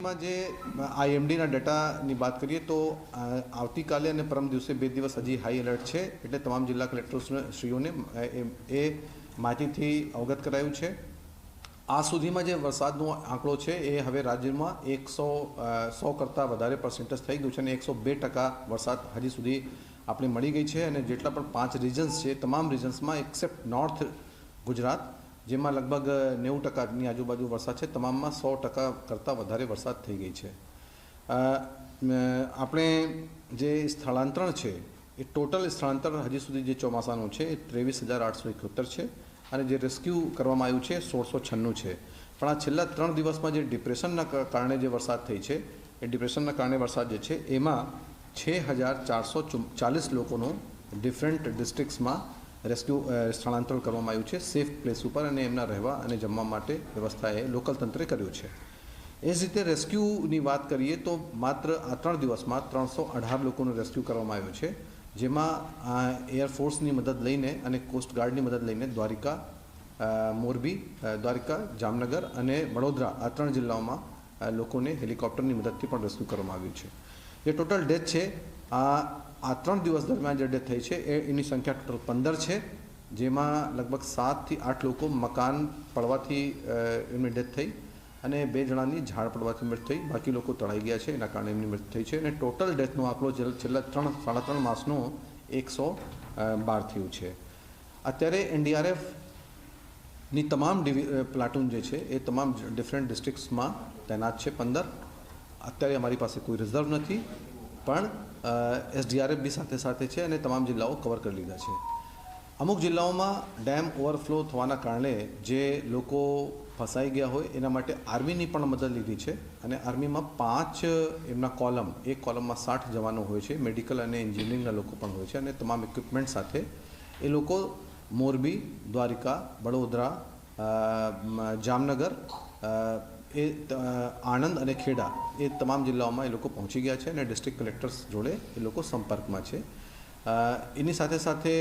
પ્રદેશમાં જે આઈએમડીના ડેટાની વાત કરીએ તો આવતીકાલે અને પરમ દિવસે 2 દિવસ હજી હાઈ એલર્ટ છે, એટલે તમામ જિલ્લા કલેક્ટરશ્રીઓને એ માહિતીથી અવગત કરાયું છે. આ સુધીમાં જે વરસાદનો આંકડો છે એ હવે રાજ્યમાં 100 કરતાં વધારે પર્સન્ટેજ થઈ ગયું છે અને 102% વરસાદ હજી સુધી આપણે મળી ગઈ છે. અને જેટલા પણ 5 રિજન્સ છે તમામ રિજન્સમાં એક્સેપ્ટ નોર્થ ગુજરાત, જેમાં લગભગ 90%ની આજુબાજુ વરસાદ છે, તમામમાં 100% કરતાં વધારે વરસાદ થઈ ગઈ છે. આપણે જે સ્થળાંતરણ છે એ ટોટલ સ્થળાંતર હજી સુધી જે ચોમાસાનું છે એ 23,871 છે અને જે રેસ્ક્યુ કરવામાં આવ્યું છે 1696 છે. પણ આ છેલ્લા 3 દિવસમાં જે ડિપ્રેશનના કારણે જે વરસાદ થઈ છે એ ડિપ્રેશનના કારણે વરસાદ જે છે એમાં 6,440 લોકોનું ડિફરન્ટ ડિસ્ટ્રિક્ટ્સમાં રેસ્ક્યુ સ્થળાંતર કરવામાં આવ્યું છે સેફ પ્લેસ ઉપર, અને એમના રહેવા અને જમવા માટે વ્યવસ્થાએ લોકલ તંત્રે કર્યું છે. એ જ રીતે રેસ્ક્યુની વાત કરીએ તો માત્ર આ 3 દિવસમાં 318 લોકોનું રેસ્ક્યુ કરવામાં આવ્યું છે, જેમાં એરફોર્સની મદદ લઈને અને કોસ્ટગાર્ડની મદદ લઈને દ્વારિકા, મોરબી, દ્વારિકા, જામનગર અને વડોદરા આ 3 જિલ્લાઓમાં લોકોને હેલિકોપ્ટરની મદદથી પણ રેસ્ક્યુ કરવામાં આવ્યું છે. જે ટોટલ ડેથ છે આ 3 દિવસ દરમિયાન જે ડેથ થઈ છે એની સંખ્યા ટોટલ 15 છે, જેમાં લગભગ 7 થી 8 લોકો મકાન પડવાથી એમની ડેથ થઈ અને 2 જણાની ઝાડ પડવાથી મૃત્યુ થઈ, બાકી લોકો તણાઈ ગયા છે એના કારણે એમની મૃત્યુ થઈ છે. અને ટોટલ ડેથનો આંકડો છેલ્લા 3.5 માસનો 112 થયું છે. અત્યારે એનડીઆરએફની તમામ પ્લાટૂન જે છે એ તમામ ડિફરન્ટ ડિસ્ટ્રિક્ટ્સમાં તૈનાત છે 15. અત્યારે અમારી પાસે કોઈ રિઝર્વ નથી, પણ એસડીઆરએફ બી સાથે સાથે છે અને તમામ જિલ્લાઓ કવર કરી લીધા છે. અમુક જિલ્લાઓમાં ડેમ ઓવરફ્લો થવાના કારણે જે લોકો ફસાઈ ગયા હોય એના માટે આર્મીની પણ મદદ લીધી છે અને આર્મીમાં 5 એમના કોલમ, એક કોલમમાં 60 જવાનો હોય છે, મેડિકલ અને એન્જિનિયરિંગના લોકો પણ હોય છે અને તમામ ઇક્વિપમેન્ટ સાથે એ લોકો મોરબી, દ્વારિકા, વડોદરા, જામનગર, આણંદ અને ખેડા એ તમામ જિલ્લાઓમાં એ લોકો પહોંચી ગયા છે અને ડિસ્ટ્રિક્ટ કલેક્ટર્સ જોડે એ લોકો સંપર્કમાં છે. એની સાથે સાથે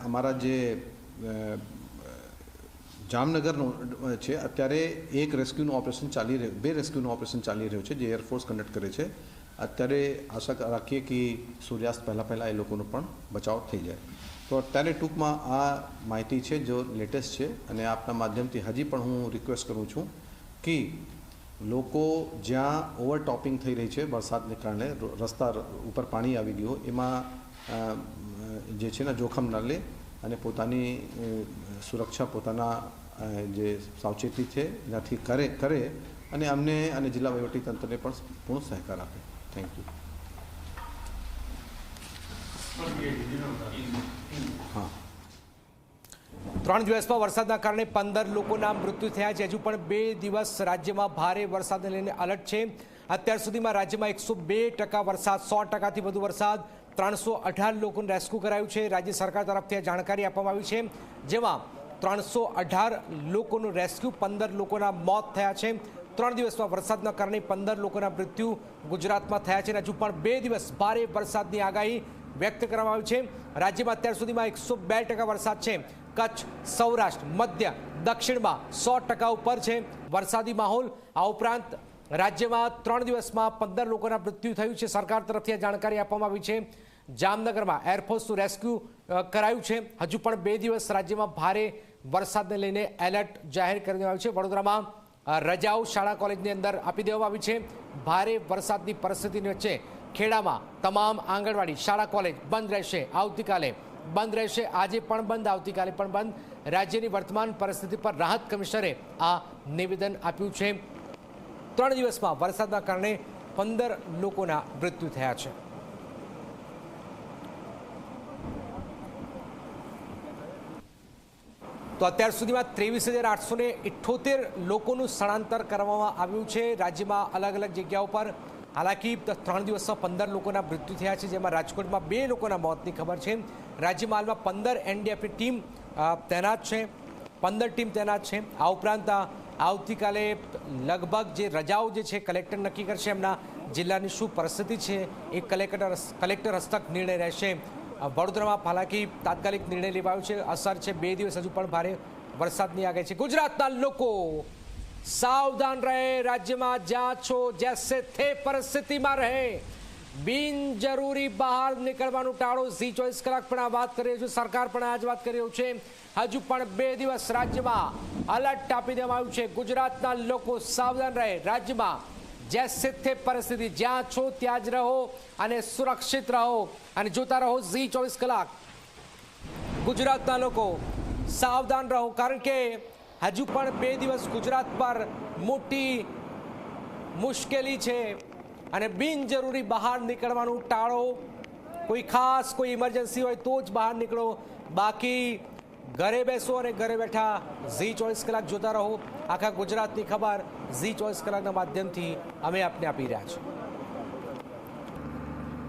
અમારા જે જામનગરનું છે અત્યારે એક રેસ્ક્યુનું ઓપરેશન ચાલી રહ્યું, 2 રેસ્ક્યુનું ઓપરેશન ચાલી રહ્યું છે જે એરફોર્સ કન્ડક્ટ કરે છે. અત્યારે આશા રાખીએ કે સૂર્યાસ્ત પહેલાં એ લોકોનો પણ બચાવ થઈ જાય. તો અત્યારે ટૂંકમાં આ માહિતી છે જો લેટેસ્ટ છે, અને આપના માધ્યમથી હજી પણ હું રિક્વેસ્ટ કરું છું કે લોકો જ્યાં ઓવરટોપિંગ થઈ રહી છે વરસાદને કારણે, રસ્તા ઉપર પાણી આવી ગયું, એમાં જે છે ને જોખમ ન લે અને પોતાની સુરક્ષા, પોતાના જે સાવચેતી છે એનાથી કરે અને અમને અને જિલ્લા વહીવટીતંત્રને પણ પૂર્ણ સહકાર આપે. Thank you. હા, 3 દિવસમાં વરસાદના કારણે 15 લોકોના મૃત્યુ થયા છે. હજુ પણ 2 દિવસ રાજ્યમાં ભારે વરસાદને લઈને એલર્ટ છે. અત્યાર સુધીમાં રાજ્યમાં 102% વરસાદ, 100%થી વધુ વરસાદ, 318 લોકોને રેસ્ક્યુ કરાયું છે. રાજ્ય સરકાર તરફથી આ જાણકારી આપવામાં આવી છે, જેમાં 318 લોકોનું રેસ્ક્યુ, 15 લોકોના મોત થયા છે. 3 દિવસમાં વરસાદના કારણે 15 લોકોના મૃત્યુ ગુજરાતમાં થયા છે અને હજુ પણ 2 દિવસ ભારે વરસાદની આગાહી વ્યક્ત કરવામાં આવી છે. રાજ્યમાં અત્યાર સુધીમાં 102% વરસાદ છે. કચ્છ, સૌરાષ્ટ્ર, મધ્ય, દક્ષિણમાં 100% ઉપર છે વરસાદી માહોલ. આ ઉપરાંત રાજ્યમાં 3 દિવસમાં 15 લોકોના મૃત્યુ થયું છે. સરકાર તરફથી આ જાણકારી આપવામાં આવી છે. જામનગરમાં એરફોર્સનું રેસ્ક્યુ કરાયું છે. હજુ પણ 2 દિવસ રાજ્યમાં ભારે વરસાદને લઈને એલર્ટ જાહેર કરી દેવામાં આવ્યું છે. વડોદરામાં રજાઓ શાળા કોલેજની અંદર આપી દેવામાં આવી છે. ભારે વરસાદની પરિસ્થિતિની વચ્ચે ખેડામાં તમામ આંગણવાડી, શાળા કોલેજ બંધ રહેશે. આવતીકાલે બંધ રહેશે, આજે પણ બંધ, આવતીકાલે પણ બંધ. રાજ્યની વર્તમાન પરિસ્થિતિ પર રાહત કમિશનરે આ નિવેદન આપ્યું છે. 3 દિવસમાં વરસાદના કારણે 15 લોકોના મૃત્યુ થયા છે. તો અત્યાર સુધીમાં 23,878 લોકોનું સ્થળાંતર કરવામાં આવ્યું છે રાજ્યમાં અલગ અલગ જગ્યાઓ પર. હાલાકી 3 દિવસમાં 15 લોકોના મૃત્યુ થયા છે, જેમાં રાજકોટમાં 2 લોકોના મોતની ખબર છે. રાજ્યમાં હાલમાં 15 એનડીએફની ટીમ તૈનાત છે, 15 ટીમ તૈનાત છે. આ ઉપરાંત આવતીકાલે લગભગ જે રજાઓ જે છે કલેક્ટર નક્કી કરશે, એમના જિલ્લાની શું પરિસ્થિતિ છે એ કલેક્ટર હસ્તક નિર્ણય રહેશે. વડોદરામાં હાલાકી તાત્કાલિક નિર્ણય લેવાયો છે. અસર છે 2 દિવસ હજુ પણ ભારે વરસાદની આગાહી છે. ગુજરાતના લોકો सावधान रहे, राज्य में ज्યાં છો जैसे थे परिस्थिति में रहे, બિનજરૂરી બહાર નીકળવાનું ટાળો। ઝી 24 કલાક પણ આ વાત કરી રહ્યું છે, સરકાર પણ આ જ વાત કરી રહ્યું છે। હજુ પણ 2 દિવસ રાજ્યમાં અલર્ટ આપી દેવામાં આવ્યું છે। ગુજરાતના લોકો સાવધાન રહે, રાજ્યમાં जैसे थे परिस्थिति, જ્યાં છો ત્યાં જ રહો અને સુરક્ષિત રહો અને જોતા રહો ઝી 24 કલાક। ગુજરાતના લોકો સાવધાન રહો, કારણ કે હજુ પણ 2 દિવસ ગુજરાત પર મોટી મુશ્કેલી છે અને બિનજરૂરી બહાર નીકળવાનું ટાળો। કોઈ ખાસ કોઈ ઇમરજન્સી હોય તો જ બહાર નીકળો, બાકી ઘરે બેસો અને ઘરે બેઠા ઝી 24 કલાક જોતા રહો। આખા ગુજરાતની ખબર ઝી 24 કલાકના માધ્યમથી અમે આપને આપી રહ્યા છીએ।